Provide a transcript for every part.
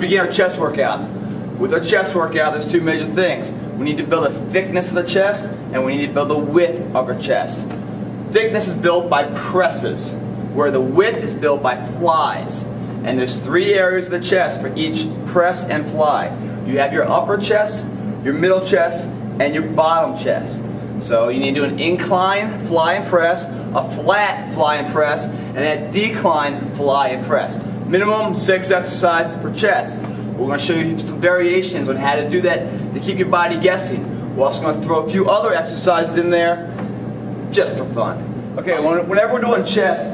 begin our chest workout. With our chest workout, there's two major things. We need to build the thickness of the chest, and we need to build the width of our chest. Thickness is built by presses, where the width is built by flies. And there's three areas of the chest for each press and fly. You have your upper chest, your middle chest, and your bottom chest. So you need to do an incline, fly and press, a flat fly and press, and then a decline, fly and press. Minimum 6 exercises per chest. We're going to show you some variations on how to do that to keep your body guessing. We're also going to throw a few other exercises in there just for fun. Okay, whenever we're doing chest,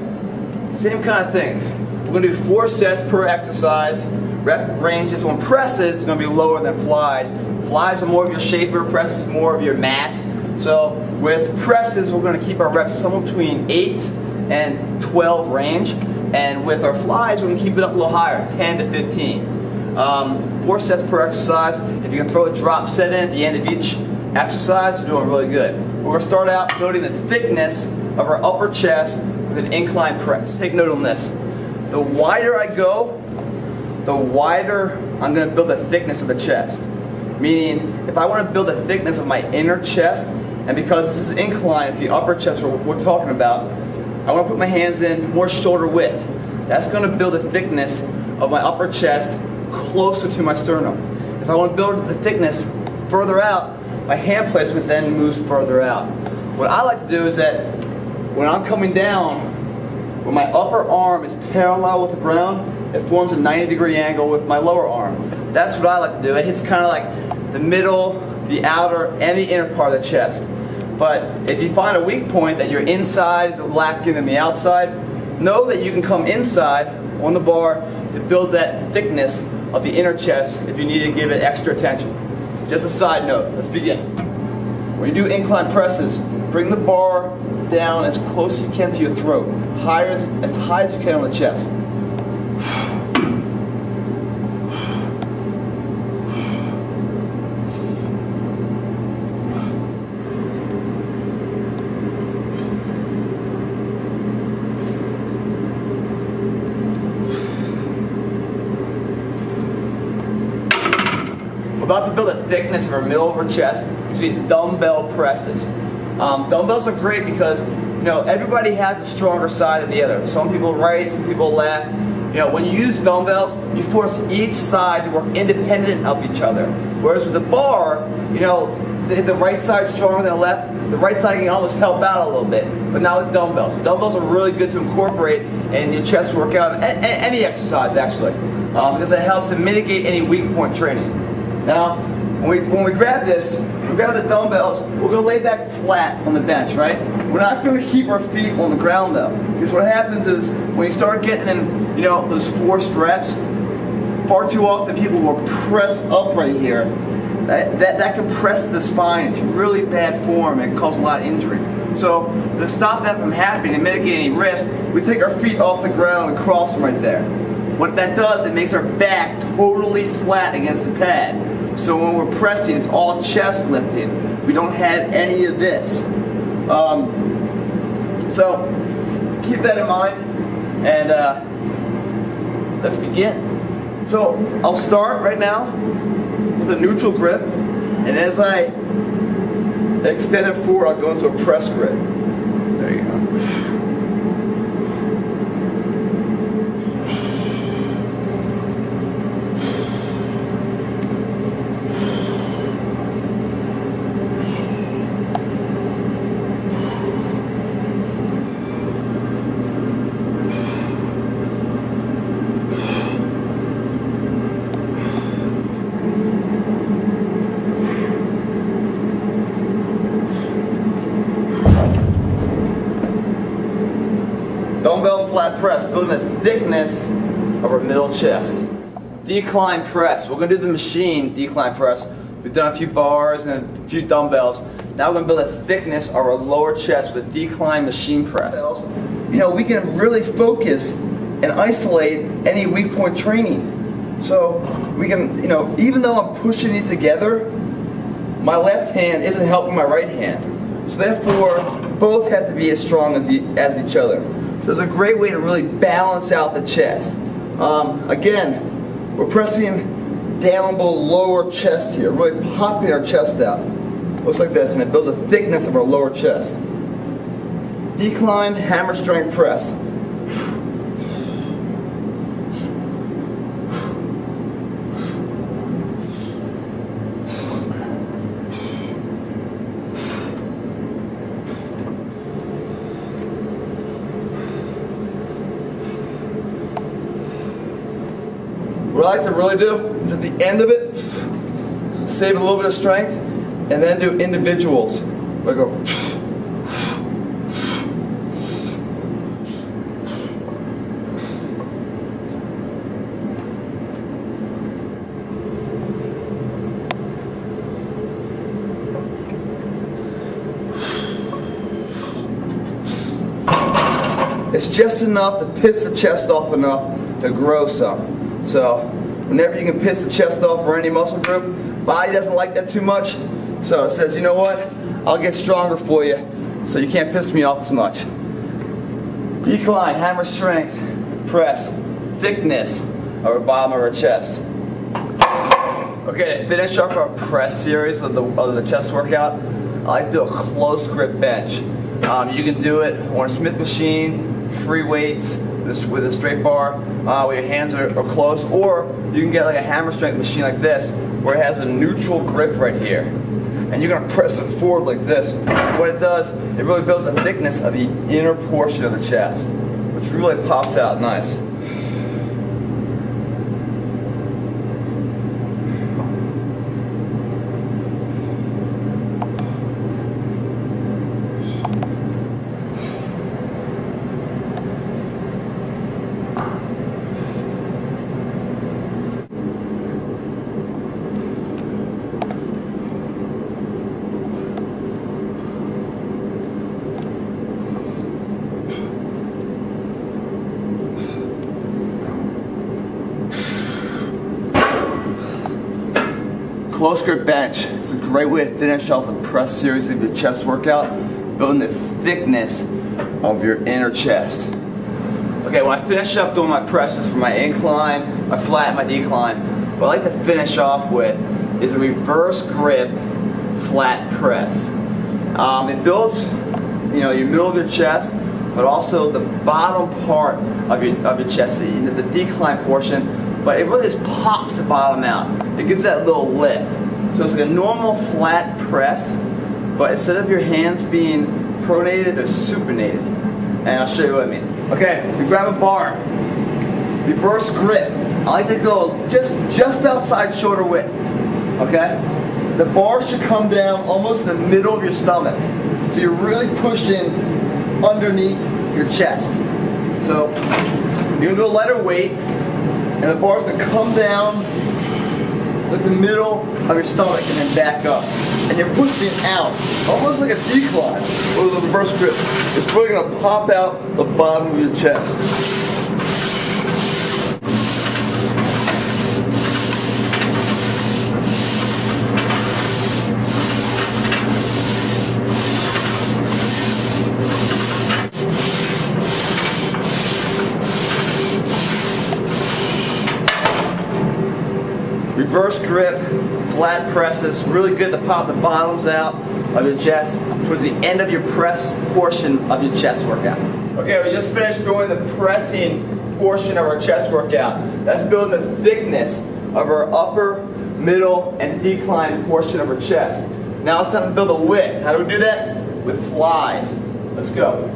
same kind of things. We're going to do 4 sets per exercise. Rep ranges on presses is going to be lower than flies. Flies are more of your shaper, presses more of your mass. So with presses, we're going to keep our reps somewhere between 8 and 12 range. And with our flies, we're going to keep it up a little higher, 10 to 15. 4 sets per exercise. If you can throw a drop set in at the end of each exercise, you're doing really good. We're going to start out building the thickness of our upper chest with an incline press. Take note on this. The wider I go, the wider I'm going to build the thickness of the chest. Meaning, if I want to build the thickness of my inner chest, and because this is incline, it's the upper chest we're talking about, I want to put my hands in more shoulder width. That's going to build the thickness of my upper chest closer to my sternum. If I want to build the thickness further out, my hand placement then moves further out. What I like to do is that when I'm coming down, when my upper arm is parallel with the ground, it forms a 90-degree angle with my lower arm. That's what I like to do. It hits kind of like the middle, the outer, and the inner part of the chest. But if you find a weak point that your inside is lacking than the outside, know that you can come inside on the bar to build that thickness of the inner chest if you need to give it extra attention. Just a side note, let's begin. When you do incline presses, bring the bar down as close as you can to your throat, as high as you can on the chest. We're about to build a thickness of our middle of our chest using dumbbell presses. Dumbbells are great because everybody has a stronger side than the other. Some people right, some people left. When you use dumbbells, you force each side to work independent of each other. Whereas with the bar, if the right side's stronger than the left, the right side can almost help out a little bit. But not with dumbbells. Dumbbells are really good to incorporate in your chest workout, any exercise actually, because it helps to mitigate any weak point training. Now, when we grab this, we grab the dumbbells, we're going to lay back flat on the bench, right? We're not going to keep our feet on the ground though, because what happens is when you start getting in, those forced reps, far too often people will press up right here. That compresses the spine into really bad form and cause a lot of injury. So to stop that from happening and mitigate any risk, we take our feet off the ground and cross them right there. What that does, it makes our back totally flat against the pad. So when we're pressing, it's all chest lifting. We don't have any of this. So keep that in mind, and let's begin. So I'll start right now with a neutral grip, and as I extend it forward, I'll go into a press grip. There you go. Dumbbell flat press, building the thickness of our middle chest. Decline press. We're going to do the machine decline press. We've done a few bars and a few dumbbells. Now we're going to build a thickness of our lower chest with a decline machine press. We can really focus and isolate any weak point training. So we can, even though I'm pushing these together, my left hand isn't helping my right hand. So therefore, both have to be as strong as each other. So it's a great way to really balance out the chest. Again, we're pressing down below our chest here, really popping our chest out. Looks like this, and it builds a thickness of our lower chest. Decline, hammer strength press. What I like to really do is at the end of it, save a little bit of strength, and then do individuals. I go. It's just enough to piss the chest off enough to grow some. So whenever you can piss the chest off for any muscle group, body doesn't like that too much. So it says, you know what? I'll get stronger for you so you can't piss me off as much. Decline, hammer strength, press, thickness of our bottom of our chest. Okay, to finish up our press series of the chest workout, I like to do a close grip bench. You can do it on a Smith machine, free weights, with a straight bar, where your hands are close, or you can get like a hammer strength machine like this, where it has a neutral grip right here. And you're going to press it forward like this. What it does, it really builds the thickness of the inner portion of the chest, which really pops out nice. Close grip bench. It's a great way to finish off the press series of your chest workout, building the thickness of your inner chest. Okay, when I finish up doing my presses for my incline, my flat, my decline, what I like to finish off with is a reverse grip flat press. It builds, your middle of your chest, but also the bottom part of your chest, the decline portion. But it really just pops the bottom out. It gives that little lift. So it's like a normal flat press, but instead of your hands being pronated, they're supinated. And I'll show you what I mean. Okay, we grab a bar, reverse grip. I like to go just outside shoulder width. Okay? The bar should come down almost in the middle of your stomach. So you're really pushing underneath your chest. So you're gonna do a lighter weight, and the bar's gonna come down like the middle of your stomach and then back up. And you're pushing out, almost like a decline with a reverse grip. It's really gonna pop out the bottom of your chest. Reverse grip, flat presses, really good to pop the bottoms out of your chest towards the end of your press portion of your chest workout. Okay, we just finished doing the pressing portion of our chest workout. That's building the thickness of our upper, middle, and decline portion of our chest. Now it's time to build a width. How do we do that? With flies. Let's go.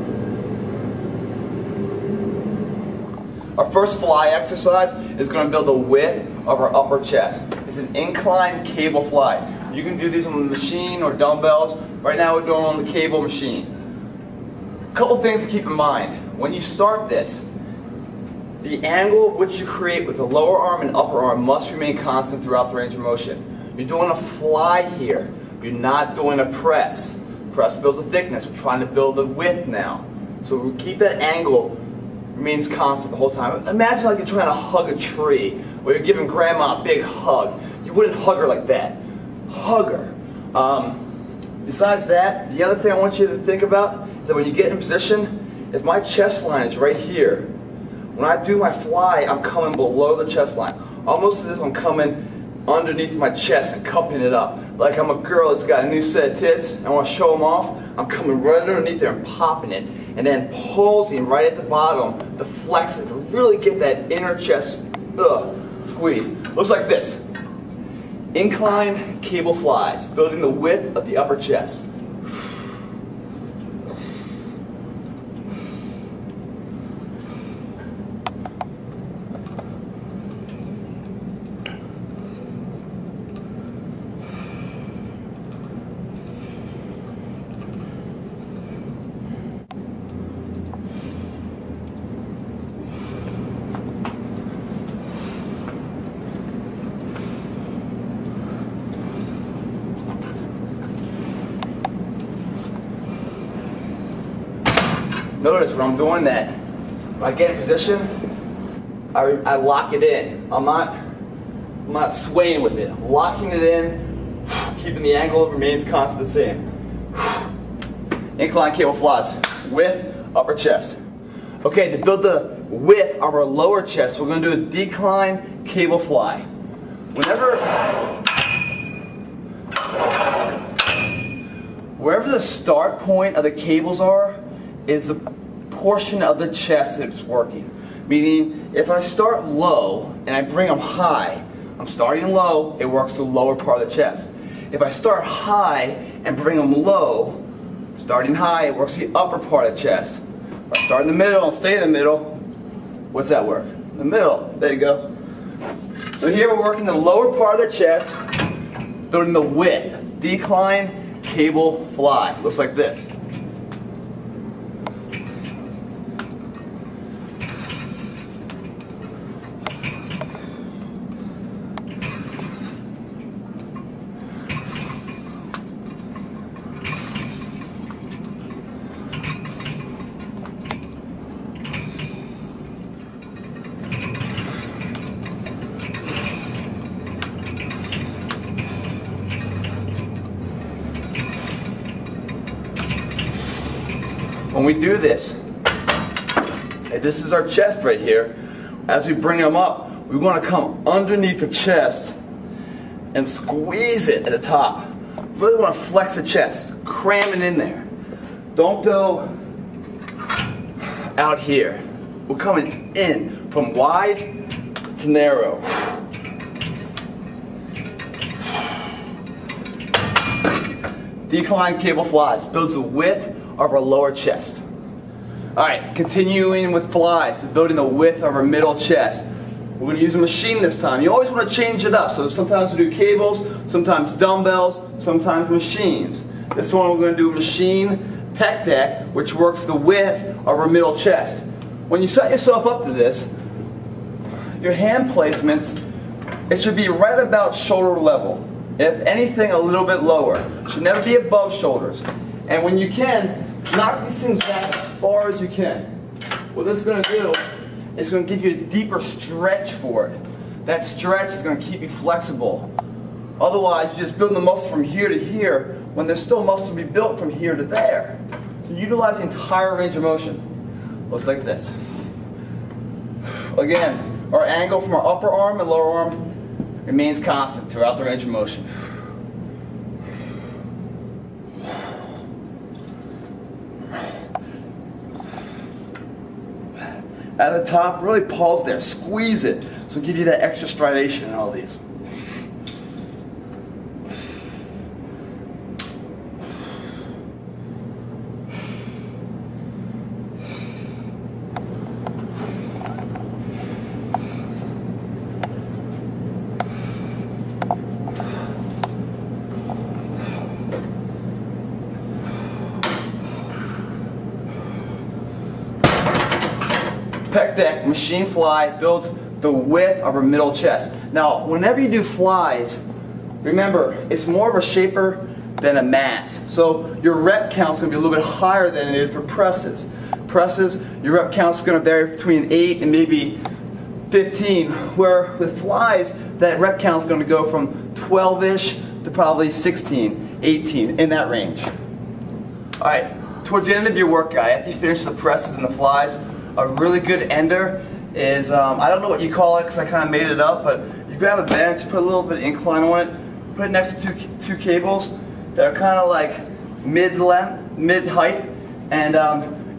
Our first fly exercise is going to build the width of our upper chest. It's an incline cable fly. You can do these on the machine or dumbbells. Right now we're doing it on the cable machine. A couple things to keep in mind. When you start this, the angle of which you create with the lower arm and upper arm must remain constant throughout the range of motion. You're doing a fly here. You're not doing a press. Press builds the thickness. We're trying to build the width now. So we keep that angle remains constant the whole time. Imagine like you're trying to hug a tree, or you're giving grandma a big hug. You wouldn't hug her like that. Hug her. Besides that, the other thing I want you to think about is that when you get in position, if my chest line is right here, when I do my fly, I'm coming below the chest line. almost as if I'm coming underneath my chest and cupping it up. Like I'm a girl that's got a new set of tits and I want to show them off. I'm coming right underneath there and popping it, and then pulsing right at the bottom to flex it, to really get that inner chest squeeze. Looks like this. Incline cable flies, building the width of the upper chest. Notice when I'm doing that, when I get in position, I lock it in. I'm not swaying with it. I'm locking it in, keeping the angle remains constant the same. Incline cable flies, width, upper chest. Okay, to build the width of our lower chest, we're going to do a decline cable fly. Wherever the start point of the cables are, is the portion of the chest that's working. Meaning, if I start low and I bring them high, I'm starting low, it works the lower part of the chest. If I start high and bring them low, starting high, it works the upper part of the chest. If I start in the middle and stay in the middle, what's that work? The middle, there you go. So here we're working the lower part of the chest, building the width. Decline cable fly, looks like this. When we do this, and this is our chest right here, as we bring them up, we want to come underneath the chest and squeeze it at the top. Really want to flex the chest, cram it in there. Don't go out here. We're coming in from wide to narrow. Decline cable flies, builds the width of our lower chest. Alright, continuing with flies, building the width of our middle chest. We're going to use a machine this time. You always want to change it up, so sometimes we do cables, sometimes dumbbells, sometimes machines. This one we're going to do a machine pec deck, which works the width of our middle chest. When you set yourself up to this, your hand placements, it should be right about shoulder level. If anything, a little bit lower. It should never be above shoulders. And when you can, knock these things back as far as you can. What this is going to do is going to give you a deeper stretch for it. That stretch is going to keep you flexible. Otherwise, you're just building the muscle from here to here when there's still muscle to be built from here to there. So utilize the entire range of motion. Looks like this. Again, our angle from our upper arm and lower arm remains constant throughout the range of motion. At the top, really pulse there, squeeze it, so give you that extra stridation in all these. Pec deck, machine fly, builds the width of our middle chest. Now, whenever you do flies, remember, it's more of a shaper than a mass. So your rep count is going to be a little bit higher than it is for presses. Presses, your rep count is going to vary between 8 and maybe 15, where with flies, that rep count is going to go from 12-ish to probably 16, 18, in that range. Alright, towards the end of your workout, after you finish the presses and the flies, a really good ender is, I don't know what you call it because I kind of made it up, but you grab a bench, put a little bit of incline on it, put it next to two cables that are kind of like mid-length, mid-height, and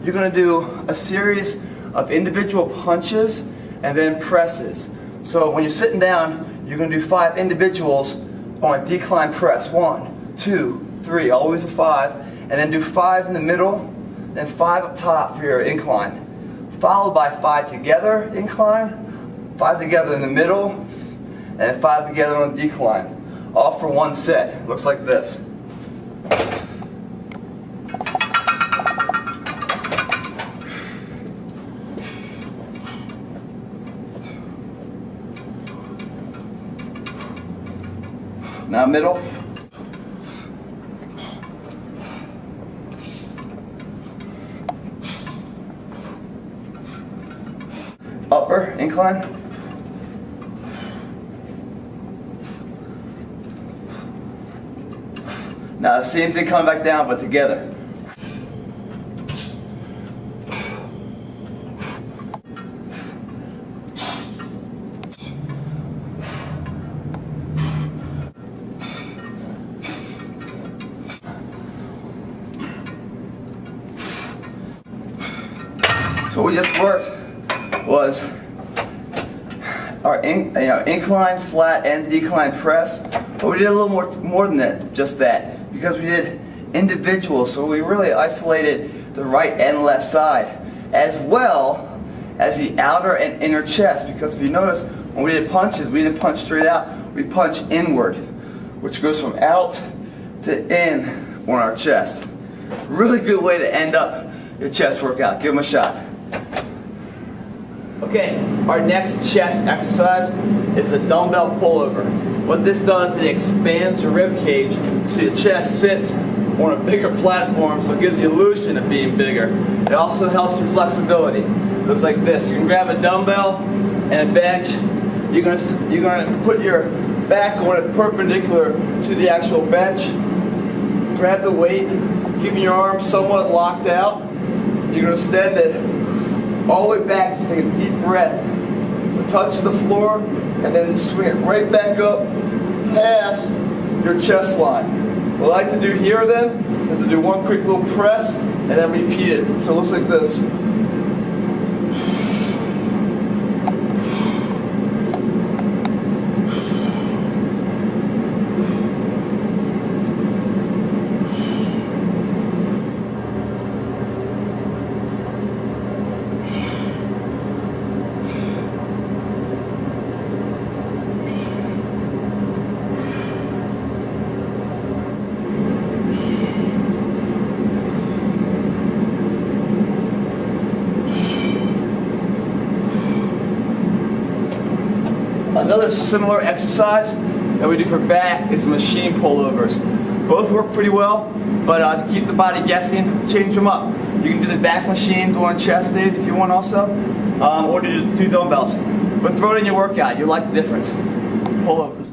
you're going to do a series of individual punches and then presses. So when you're sitting down, you're going to do 5 individuals on a decline press. 1, 2, 3, always a 5, and then do 5 in the middle, then 5 up top for your incline. Followed by 5 together incline, 5 together in the middle, and 5 together on the decline. All for 1 set. Looks like this. Now middle. Upper incline. Now the same thing coming back down, but together. So what we just worked was our incline, flat, and decline press. But we did a little more than that, just that, because we did individuals. So we really isolated the right and left side, as well as the outer and inner chest. Because if you notice, when we did punches, we didn't punch straight out. We punch inward, which goes from out to in on our chest. Really good way to end up your chest workout. Give them a shot. Okay, our next chest exercise is a dumbbell pullover. What this does, it expands your rib cage so your chest sits on a bigger platform, so it gives the illusion of being bigger. It also helps your flexibility. It looks like this. You can grab a dumbbell and a bench. You're gonna put your back on it perpendicular to the actual bench. Grab the weight, keeping your arms somewhat locked out. You're gonna extend it all the way back, so take a deep breath. So touch the floor and then swing it right back up past your chest line. What I like to do here then is to do one quick little press and then repeat it. So it looks like this. Another similar exercise that we do for back is machine pullovers. Both work pretty well, but to keep the body guessing, change them up. You can do the back machine during chest days if you want also, or do dumbbells. But throw it in your workout, you'll like the difference. Pullovers.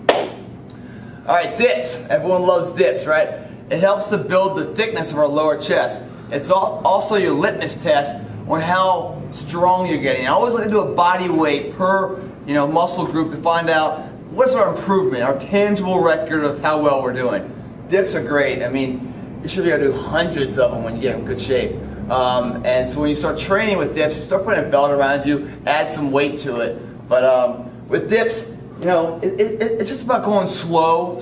Alright, dips. Everyone loves dips, right? It helps to build the thickness of our lower chest. It's also your litmus test on how strong you're getting. I always like to do a body weight per muscle group to find out what's our improvement, our tangible record of how well we're doing. Dips are great. I mean, you should be able to do hundreds of them when you get in good shape. And so when you start training with dips, you start putting a belt around you, add some weight to it. But with dips, it's just about going slow,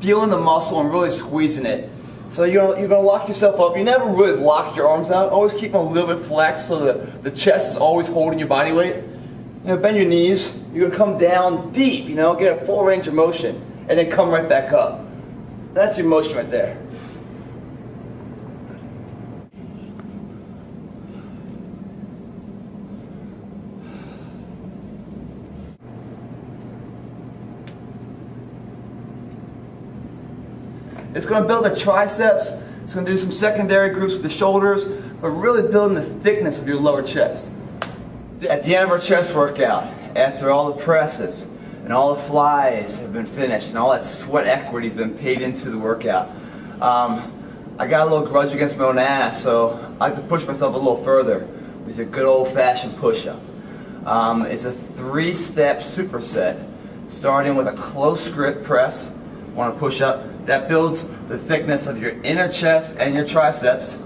feeling the muscle and really squeezing it. So you're gonna lock yourself up. You never really lock your arms out. Always keep them a little bit flexed so that the chest is always holding your body weight. Bend your knees. You're gonna come down deep. Get a full range of motion, and then come right back up. That's your motion right there. It's going to build the triceps, it's going to do some secondary groups with the shoulders, but really building the thickness of your lower chest. At the end of our chest workout, after all the presses and all the flies have been finished and all that sweat equity has been paid into the workout, I got a little grudge against my own ass, so I like to push myself a little further with a good old-fashioned push-up. It's a 3-step superset, starting with a close grip press. Want to push up. That builds the thickness of your inner chest and your triceps.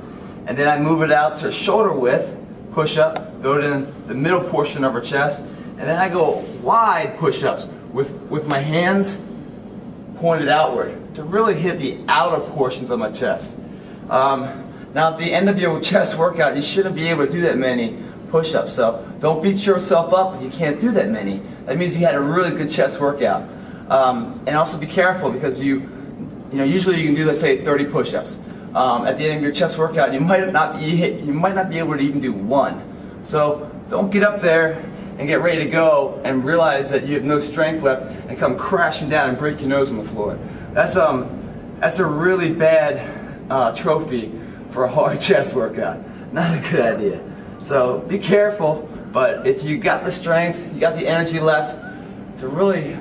And then I move it out to shoulder width, push up, build in the middle portion of our chest. And then I go wide push-ups with my hands pointed outward to really hit the outer portions of my chest. Now at the end of your chest workout, you shouldn't be able to do that many push-ups. So don't beat yourself up if you can't do that many. That means you had a really good chest workout. And also be careful, because usually you can do, let's say, 30 push-ups. At the end of your chest workout, you might not be able to even do 1. So don't get up there and get ready to go and realize that you have no strength left and come crashing down and break your nose on the floor. That's a really bad trophy for a hard chest workout. Not a good idea. So be careful, but if you got the strength, you got the energy left to really,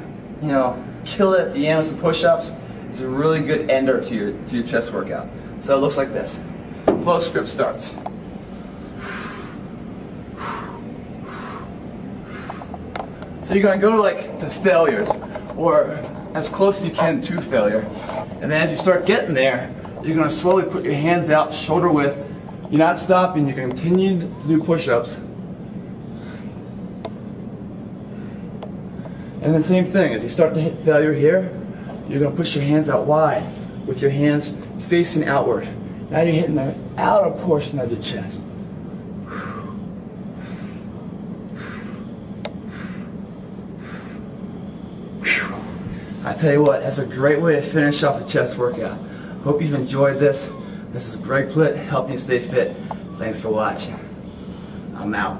kill it at the end with some push-ups, it's a really good ender to your chest workout. So it looks like this. Close grip starts. So you're going to go to failure, or as close as you can to failure. And then as you start getting there, you're going to slowly put your hands out shoulder width. You're not stopping, you're going to continue to do push-ups. And the same thing, as you start to hit failure here, you're going to push your hands out wide with your hands facing outward. Now you're hitting the outer portion of your chest. I tell you what, that's a great way to finish off a chest workout. Hope you've enjoyed this. This is Plitt, helping you stay fit. Thanks for watching. I'm out.